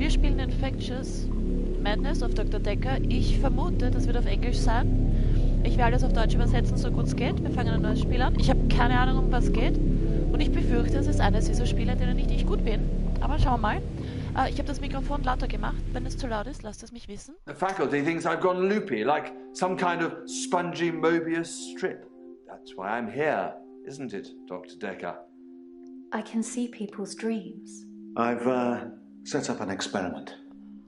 Wir spielen Infectious Madness of Dr. Dekker. Ich vermute, das wird auf Englisch sein. Ich werde alles auf Deutsch übersetzen, so gut es geht. Wir fangen ein neues Spiel an. Ich habe keine Ahnung, um was es geht. Und ich befürchte, es ist eines dieser Spiele, in denen nicht ich gut bin. Aber schauen wir mal. Ich habe das Mikrofon lauter gemacht. Wenn es zu laut ist, lasst es mich wissen. The faculty thinks I've gone loopy, like some kind of spongy Mobius strip. That's why I'm here, isn't it, Dr. Dekker? I can see people's dreams. I've set up an experiment.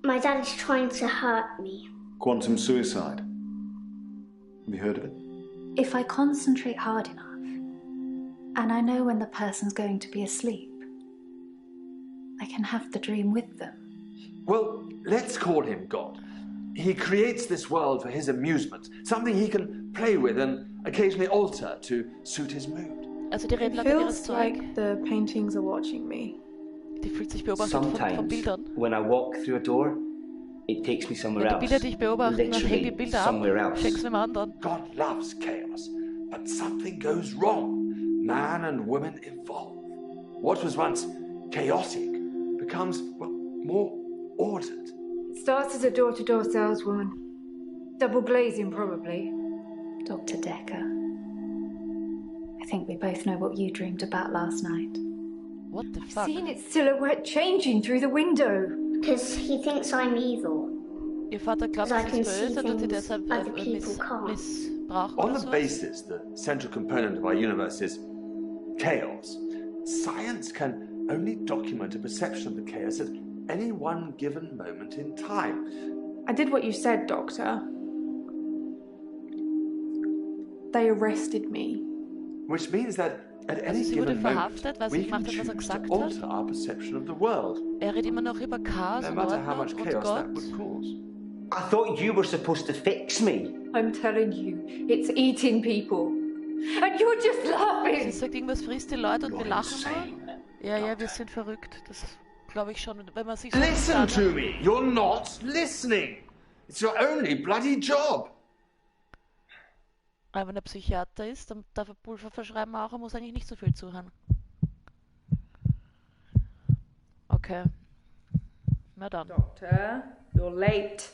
My dad is trying to hurt me. Quantum suicide. Have you heard of it? If I concentrate hard enough, and I know when the person's going to be asleep, I can have the dream with them. Well, let's call him God. He creates this world for his amusement, something he can play with and occasionally alter to suit his mood. Also die reden It lauter ihres feels Zeug. like the paintings are watching me. Die fühlt sich beobachtet von Sometimes, Bildern. when I walk through a door, it takes me somewhere Wenn die Bilder else. dich beobachten, dann hängen die Literally Bilder ab, somewhere else. schenkst dem anderen. God loves chaos, but something goes wrong. Man and woman evolve. What was once chaotic becomes, well, more ordered. It starts as a door-to-door saleswoman. Double glazing, probably. Dr. Dekker, I think we both know what you dreamed about last night. What the I've fuck? seen its silhouette changing through the window. Because he thinks I'm evil. Ihr Vater glaubt, I sie can ist see böse und sie things deshalb other people can't. missbrauchen On oder the so. basis, the central component of our universe is chaos. Science can only document a perception of the chaos at any one given moment in time. I did what you said, Doctor. They arrested me. Which means that at any sie wurde given moment, verhaftet, weil sie we gemacht can hat, was choose to gesagt hat. alter our perception of the world, Er redet immer noch über Chaos no und matter how much Ordnung und chaos Gott. that would cause. I thought you were supposed to fix me. I'm telling you, it's eating people. And you're just Sie laughing. sagt irgendwas, frisst die Leute und wir You're lachen insane. nur. Ja, wir sind verrückt. Das glaube ich schon, wenn man sich so Listen anschaut. to me! You're not listening! It's your only bloody job! Aber wenn er Psychiater ist, dann darf er Pulver verschreiben auch, er muss eigentlich nicht so viel zuhören. Okay. Na dann. Doctor, you're late.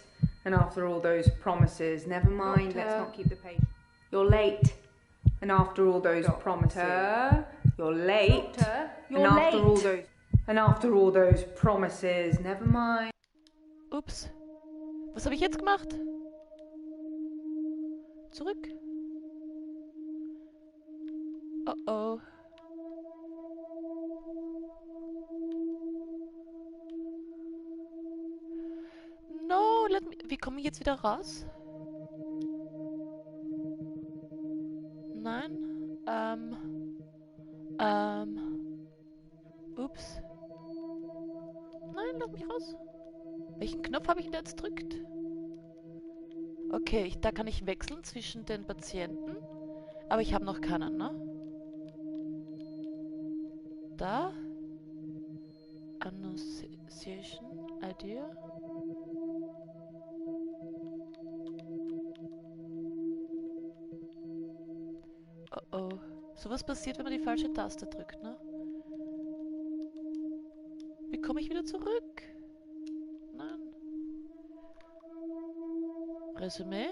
And after all those promises, never mind, let's Doctor. not keep the patient. You're late. And after all those promises, you're late. Doctor, And you're after all late. those after all those promises, never mind. Ups. Was habe ich jetzt gemacht? Zurück. Oh oh. No, let me... Wie komme ich jetzt wieder raus? Nein. Ups. Nein, lass mich raus. Welchen Knopf habe ich denn da jetzt gedrückt? Okay, da kann ich wechseln zwischen den Patienten. Aber ich habe noch keinen, ne? Da. Annunciation Idea. Oh oh. Sowas passiert, wenn man die falsche Taste drückt, ne? Wie komme ich wieder zurück? Nein. Resümee.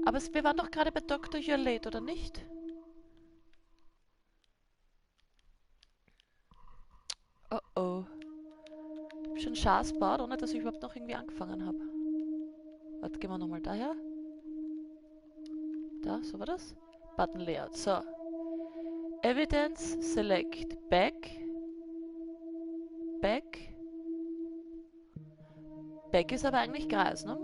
Aber wir waren doch gerade bei Dr. You're Late, oder nicht? Oh oh. Ich hab schon Schaß gebaut, ohne dass ich überhaupt noch irgendwie angefangen habe. Warte, gehen wir nochmal daher. Da, so war das. Button Layout, so. Evidence, select, back. Back. Back ist aber eigentlich Kreis, ne?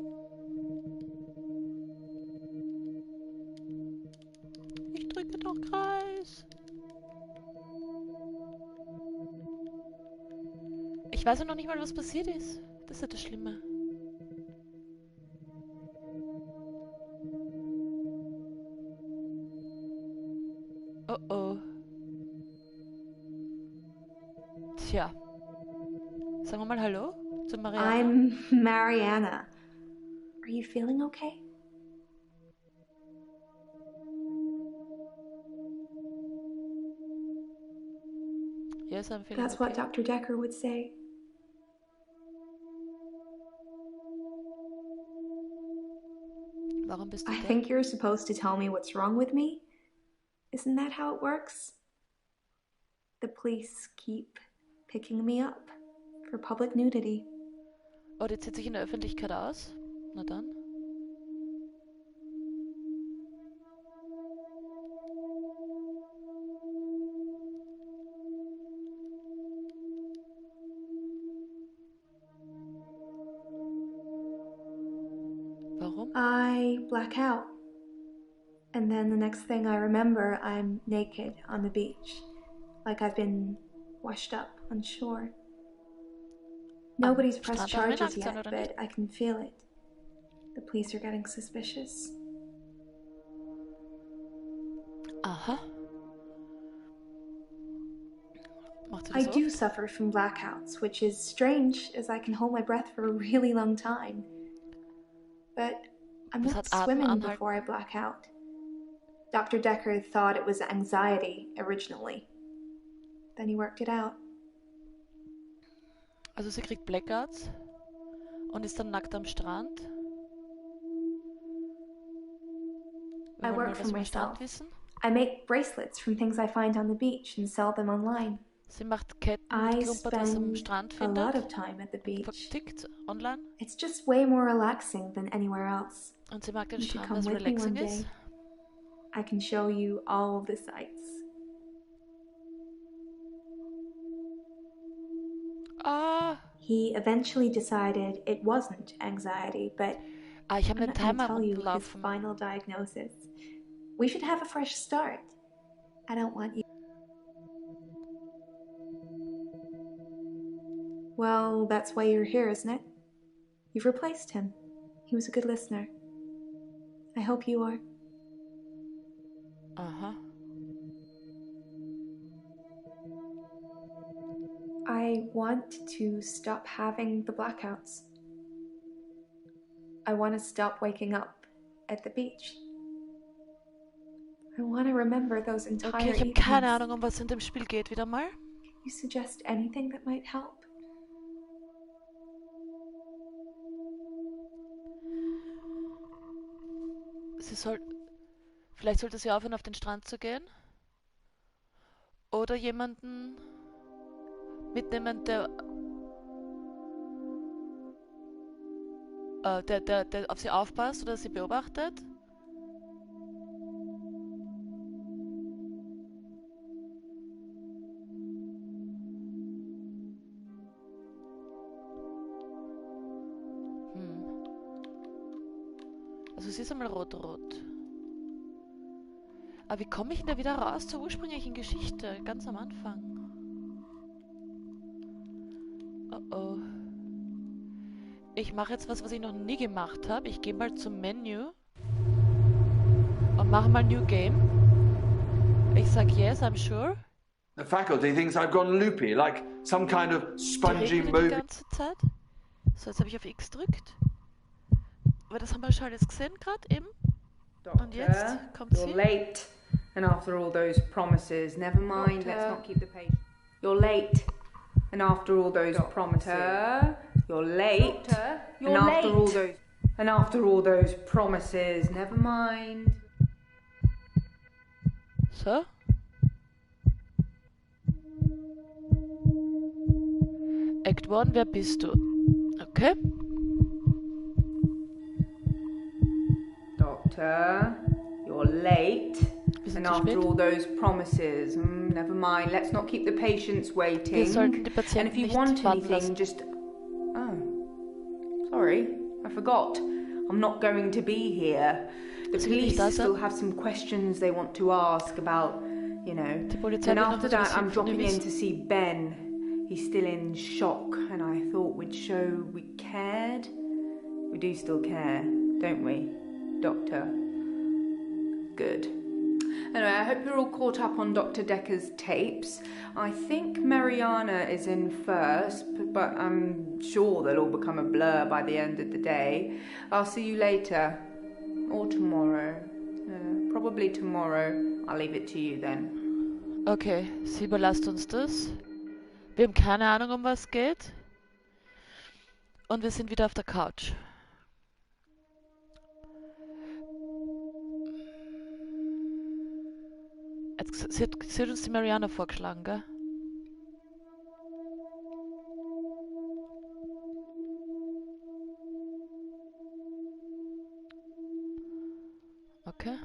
Ich drücke doch Kreis. Ich weiß ja noch nicht mal, was passiert ist. Das ist ja das Schlimme. Oh oh. Tja. Sagen wir mal Hallo zu Mariana. I'm Mariana. Are you feeling okay? Yes, I'm feeling That's okay. what Dr. Dekker would say. Warum bist du I da? think you're supposed to tell me what's wrong with me. Isn't that how it works? The police keep picking me up for public nudity. Oh, die zieht sich in der Öffentlichkeit aus? Na dann. Warum? I black out. And then the next thing I remember, I'm naked on the beach. Like I've been washed up on shore. Nobody's pressed Strand charges nackt sein, yet, oder nicht? but I can feel it. The police are getting suspicious. Aha. Macht sie I das do oft? suffer from blackouts, which is strange as I can hold my breath for a really long time. But I'm Das not hat swimming Atemanhalten. before I black out. Dr. Dekker thought it was anxiety originally. Then he worked it out. Also sie kriegt Blackouts und ist dann nackt am Strand. Wir I wollen work mal for was über den Strand myself. wissen. I make bracelets from things I find on the beach and sell them online. Sie macht Ketten I mit Klumpert, was sie am spend Strand a lot findet. of time at the beach. Vertickt online. It's just way more relaxing than anywhere else. Und sie mag den You should Strand, come was with me relaxing one ist. day. I can show you all the sights. Ah, He eventually decided it wasn't anxiety, but ich habe I'm den not going to Timer tell you his runterlaufen. final diagnosis. We should have a fresh start. I don't want you. Well, that's why you're here, isn't it? You've replaced him. He was a good listener. I hope you are. Aha. I want to stop having the blackouts. I want to stop waking up at the beach. I want to remember those entire Okay, ich habe evenings. keine Ahnung, um was in dem Spiel geht, wieder mal. Can you suggest anything that might help? Vielleicht sollte sie aufhören, auf den Strand zu gehen. Oder jemanden mitnehmen, der auf sie aufpasst oder sie beobachtet. Also sie ist einmal rot-rot. Aber wie komme ich denn da wieder raus zur ursprünglichen Geschichte? Ganz am Anfang. Oh oh. Ich mache jetzt was ich noch nie gemacht habe. Ich gehe mal zum Menü und mache mal New Game. Ich sag yes, I'm sure. The faculty thinks I've gone loopy, like some kind of Die spongy regnet die movie. ganze Zeit. So, jetzt habe ich auf X gedrückt. Aber das haben wir schon alles gesehen gerade eben. Und jetzt Doctor, kommt you're sie. late. And after all those promises, never mind, let's not keep the patient. You're late. And after all those promises. You're late. You're And after all those promises, never mind. So. Act 1, wer bist du? Okay. Doctor, you're late. Wir sind And zu after spät. all those promises, never mind, let's not keep the patients waiting. Wir sollten die And Patienten if you nicht want warten anything, lassen. just... Oh, sorry, I forgot. I'm not going to be here. The Sie wird nicht police da still sein. have some questions they want to ask about, you know. Die Polizei And will noch after was that, wissen I'm von dir dropping in wissen. to see Ben. He's still in shock, and I thought we'd show we cared. We do still care, don't we, Doctor? Good. Anyway, I hope you're all caught up on Dr. Dekker's tapes. I think Mariana is in first, but I'm sure they'll all become a blur by the end of the day. I'll see you later. Or tomorrow. Probably tomorrow. I'll leave it to you then. Okay, sie überlasst uns das. Wir haben keine Ahnung, um was es geht. Und wir sind wieder auf der Couch. Jetzt, sie hat uns die Mariana vorgeschlagen, gell? Okay.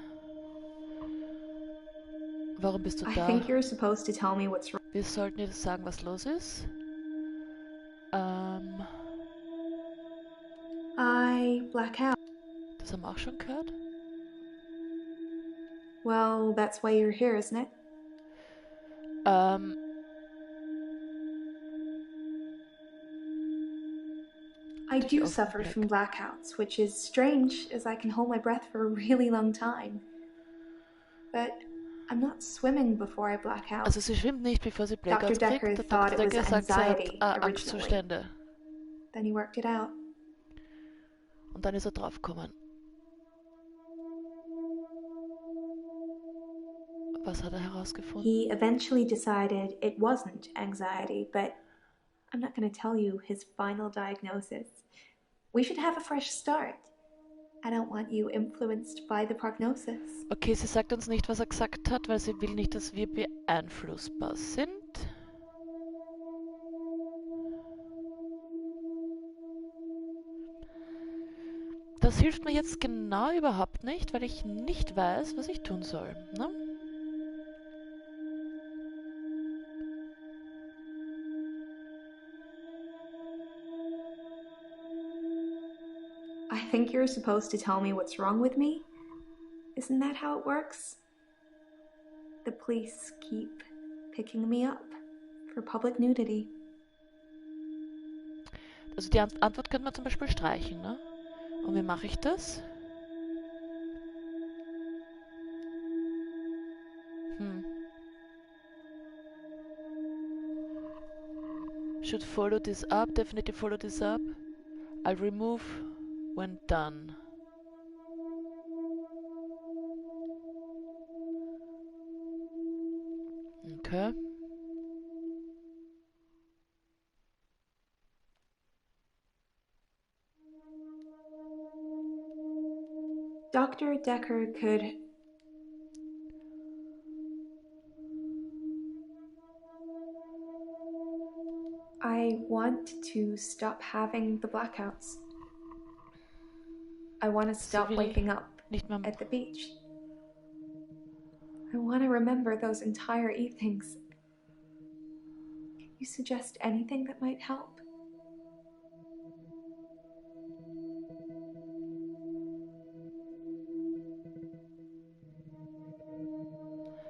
Warum bist du I da? think you're supposed to tell me what's wrong. Wir sollten dir sagen, was los ist. I black out. Das haben wir auch schon gehört. Well, that's why you're here, isn't it? I Durch do suffer Offenblick. from blackouts, which is strange as I can hold my breath for a really long time. But I'm not swimming before I black out. Also sie schwimmt nicht, bevor sie Blackouts Dr. kriegt. Dekker Der thought Dr. it was Dekker sagt, sie hat anxiety originally. Angstzustände. Then he worked it out. Und dann ist er draufgekommen. Was hat er herausgefunden? He eventually decided it wasn't anxiety, but I'm not going to tell you his final diagnosis. We should have a fresh start. I don't want you influenced by the prognosis. Okay, sie sagt uns nicht, was er gesagt hat, weil sie will nicht, dass wir beeinflussbar sind. Das hilft mir jetzt genau überhaupt nicht, weil ich nicht weiß, was ich tun soll. Ne? I think you're supposed to tell me what's wrong with me. Isn't that how it works? The police keep picking me up for public nudity. Also die Antwort könnte man zum Beispiel streichen, ne? Und wie mache ich das? Should follow this up, definitely follow this up. I'll remove when done. Okay. Dr. Dekker could... I want to stop having the blackouts. I want to stop will waking up nicht mehr at the beach. I want to remember those entire evenings. Can you suggest anything that might help?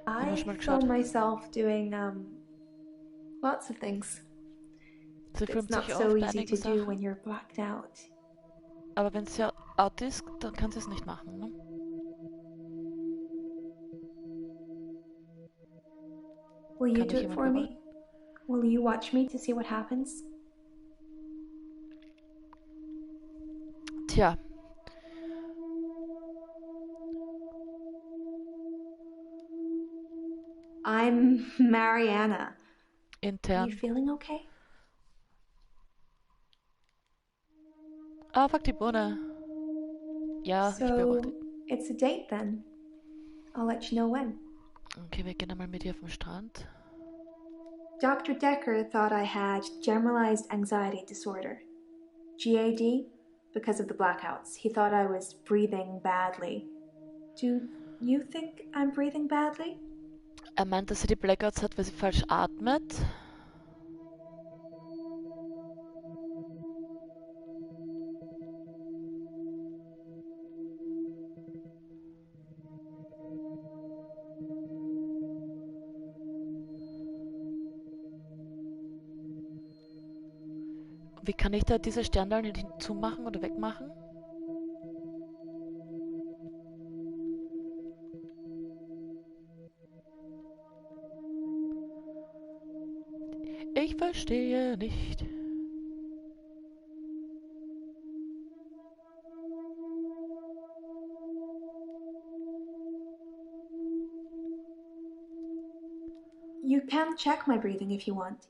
I film myself doing lots of things. It's not so easy to do when you're blacked out. Aber wenn sie out ist, dann kann sie es nicht machen, ne? Will you do it for me? Will you watch me to see what happens? Tja. I'm Mariana. Intern. Are you feeling okay? Ah, fuck die Bohne. Ja, ich beobachte. It's a date then. I'll let you know when. Okay, wir gehen einmal mit ihr vom Strand. Dr. Dekker thought I had generalized anxiety disorder. GAD, because of the blackouts. He thought I was breathing badly. Do you think I'm breathing badly? Er meint, dass sie die Blackouts hat, weil sie falsch atmet. Wie kann ich da diese Sternlein hinzumachen oder wegmachen? Ich verstehe nicht. You can check my breathing if you want.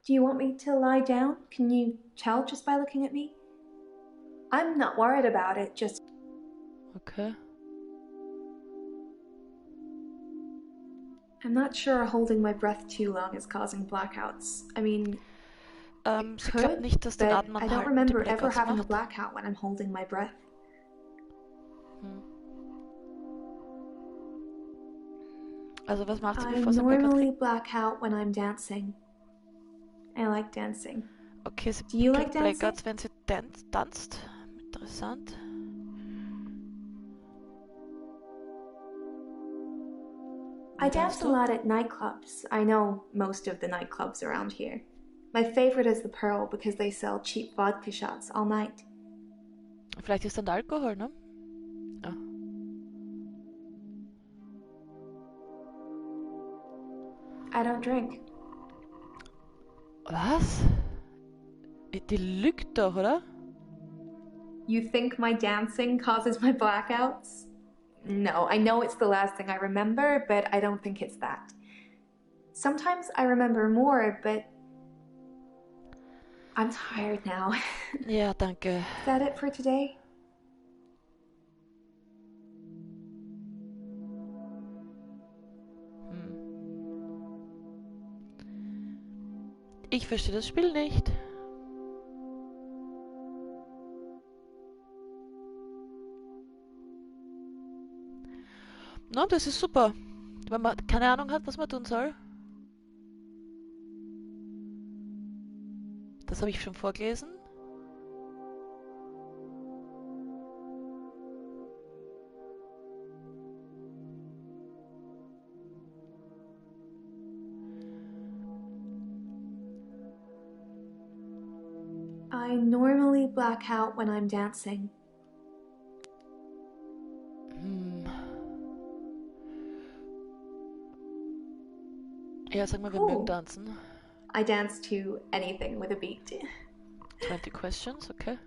Do you want me to lie down? Can you tell just by looking at me? I'm not worried about it, just... Okay. I'm not sure holding my breath too long is causing blackouts. I mean, Sie glaubt nicht, dass den but Atem I don't anhalten die remember ever Blackouts having a macht. blackout when I'm holding my breath. Also was macht sie, I bevor sie einen Blackout normally kriegt? black out when I'm dancing. I like dancing. Okay, sie Do you like kriegt dancing? Blackouts, wenn sie tanzt. Interessant. I dance a lot at nightclubs. I know most of the nightclubs around here. My favorite is the Pearl because they sell cheap vodka shots all night. Vielleicht ist dann der Alkohol, ne? Ja. I don't drink. Was? Die lügt doch, oder? You think my dancing causes my blackouts? No, I know it's the last thing I remember, but I don't think it's that. Sometimes I remember more, but I'm tired now. Ja, danke. Is that it for today? Ich verstehe das Spiel nicht. No, das ist super. Wenn man keine Ahnung hat, was man tun soll. Das habe ich schon vorgelesen. I normally black out when I'm dancing. Ja, sag mal, wir mögen tanzen. I dance to anything with a beat. 20 questions, okay.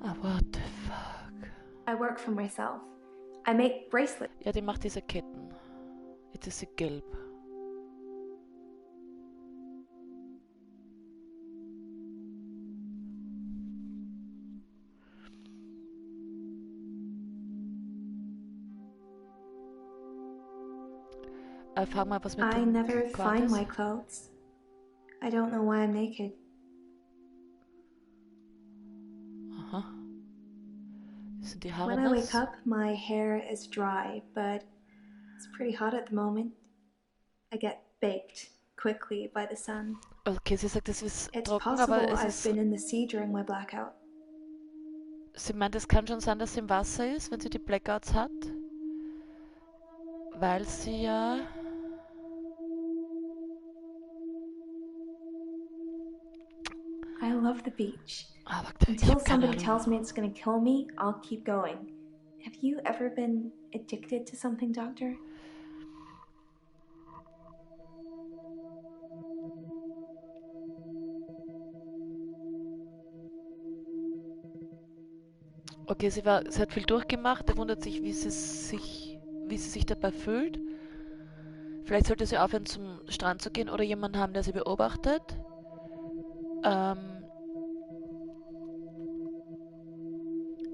Ah, what the fuck? I work for myself. I make bracelets. Ja, die macht diese Ketten. Jetzt ist sie gelb. Frag mal, was mit I dem never Quad find ist. my clothes. I don't know why I'm naked. Aha. Sind die Haare When I wake nass? up, my hair is dry, but it's pretty hot at the moment. I get baked quickly by the sun. Okay, sie sagt, es ist It's trocken, possible aber es I've ist... been in the sea during my blackout. Sie meint, es kann schon sein, dass sie im Wasser ist, wenn sie die Blackouts hat. Weil sie ja... I love the beach. Ah, warte, ich Until hab keine somebody Ahnung. tells me it's gonna kill me, I'll keep going. Have you ever been addicted to something, Doctor? Okay, sie hat viel durchgemacht, er wundert sich, wie sie sich dabei fühlt. Vielleicht sollte sie aufhören, zum Strand zu gehen oder jemanden haben, der sie beobachtet.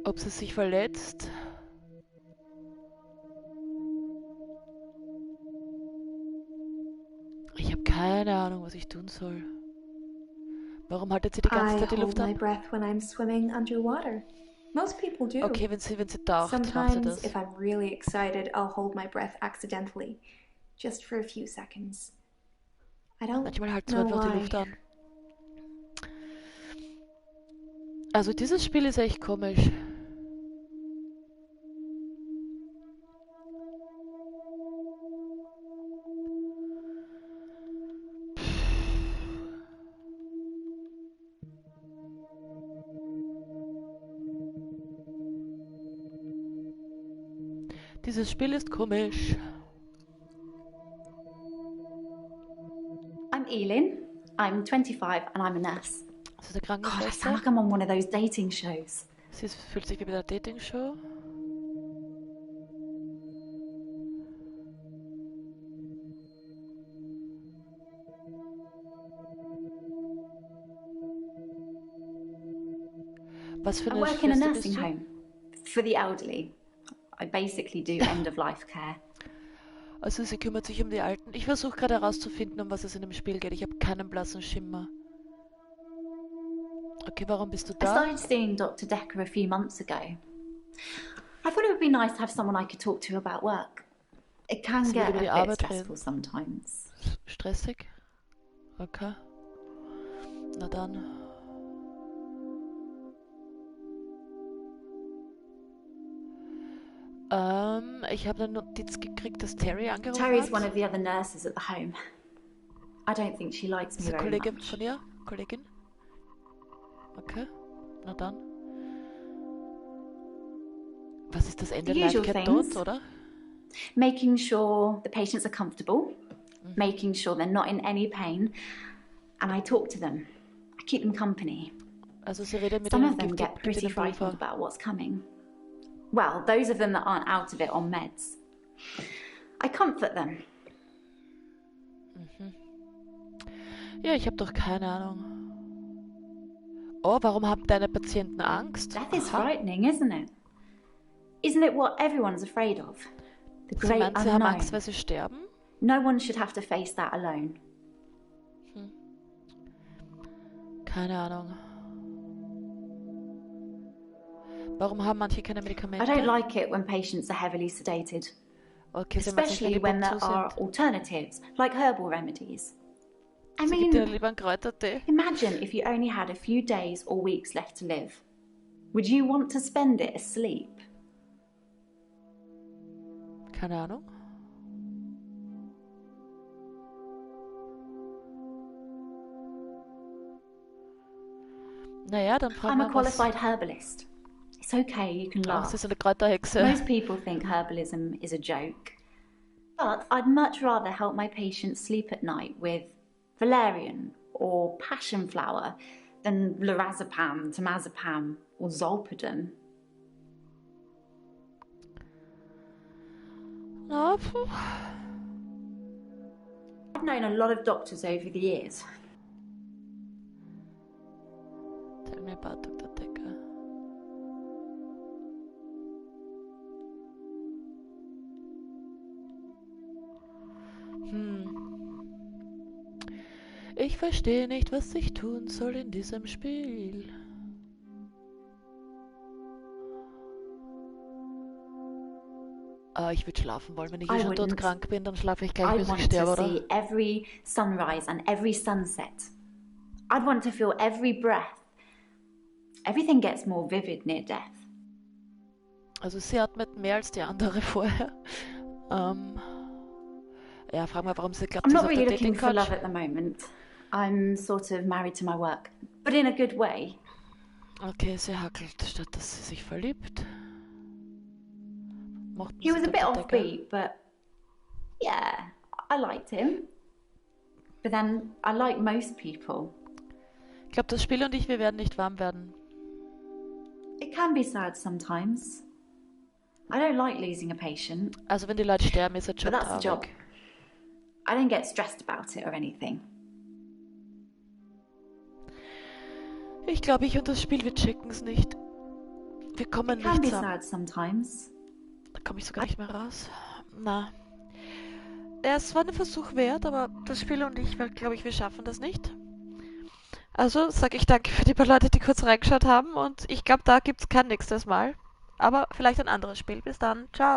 Ob sie sich verletzt. Ich habe keine Ahnung, was ich tun soll. Warum haltet sie die ganze I Zeit die hold Luft my an? breath when I'm swimming underwater. Most people do. Okay, wenn sie taucht, macht sie Sometimes, das. if I'm really excited, I'll hold my breath accidentally, just for a few seconds. I don't Manchmal halten sie know einfach die why. Luft an. Also dieses Spiel ist echt komisch. Dieses Spiel ist komisch. I'm Elin. I'm 25 and I'm a nurse. Das ist eine God, I Krankenschwester. sound like I'm on one of those dating shows. Fühlt sich wie bei der Dating-Show. Was für I eine work in a Schwester nursing bist du? home for the elderly. I basically do end-of-life care. Also sie kümmert sich um die Alten. Ich versuche gerade herauszufinden, um was es in dem Spiel geht. Ich habe keinen blassen Schimmer. Okay, warum bist du I da? started seeing Dr. Dekker a few months ago. I thought it would be nice to have someone I could talk to about work. It can Sie will get über die a bit Arbeit stressful reden. sometimes. Stressig? Okay. Na dann. Ich habe eine Notiz gekriegt, dass Terry angerufen Terry's one hat. of the other nurses at the home. I don't think she likes Ist me eine very Kollegin much. von ihr? Kollegin? Okay. Na dann. Was ist das Ende? The Life usual Cat things. tot, oder? Making sure the patients are comfortable, making sure they're not in any pain, and I talk to them. I keep them company. Also sie redet mit Some ihnen of them und get gibt pretty ihnen Pulver. frightened about what's coming. Well, those of them that aren't out of it on meds. I comfort them. Ja, ich habe doch keine Ahnung. Oh, warum haben deine Patienten Angst? Death is Aha. frightening, isn't it? Isn't it what everyone's afraid of? The Sie great meint, sie haben unknown. Angst, weil sie sterben? No one should have to face that alone. Keine Ahnung. Warum haben manche keine I Medikamente? don't like it when patients are heavily sedated, Okay, sie macht sich especially when there Medikamente are sind. alternatives, like herbal remedies. I Sie gibt ihnen mean, lieber einen Kräutertee. imagine if you only had a few days or weeks left to live. Would you want to spend it asleep? Keine Ahnung. Naja, dann fragen I'm a wir was. qualified herbalist. It's okay, you can Ach, laugh. sie ist eine Kräuterhexe. Most people think herbalism is a joke. But I'd much rather help my patients sleep at night with valerian or passion flower than lorazepam, temazepam or zolpidem. Na, puh. I've known a lot of doctors over the years. Tell me about Dr. Dekker. Ich verstehe nicht, was ich tun soll in diesem Spiel. Ich würde schlafen wollen. Wenn ich I schon wouldn't. todkrank bin, dann schlafe ich gleich, I'd bis ich want sterbe, to oder? see every sunrise and every sunset. I'd want to feel every breath. Everything gets more vivid near death. Also sie atmet mehr als die andere vorher. Ja, frag mal, warum sie glaubt, I'm sie ist not auf really der looking for Dating-Couch. love at the moment. I'm sort of married to my work, but in a good way. Okay, sie hackelt, statt dass sie sich verliebt. Mochten He Sie was a bit Dr. Dekker? offbeat, but yeah, I liked him. But then I like most people. Ich glaube, das Spiel und ich, wir werden nicht warm werden. It can be sad sometimes. I don't like losing a patient, Also wenn die Leute sterben, ist es but schon that's the job. traurig. I don't get stressed about it or anything. Ich glaube, ich und das Spiel, wir checken es nicht. Wir kommen It can be nicht zusammen. sad sometimes. Da komme ich sogar nicht mehr raus. Na. Ja, es war ein Versuch wert, aber das Spiel und ich, glaube ich, wir schaffen das nicht. Also sage ich danke für die paar Leute, die kurz reingeschaut haben und ich glaube, da gibt es kein nächstes Mal. Aber vielleicht ein anderes Spiel. Bis dann. Ciao.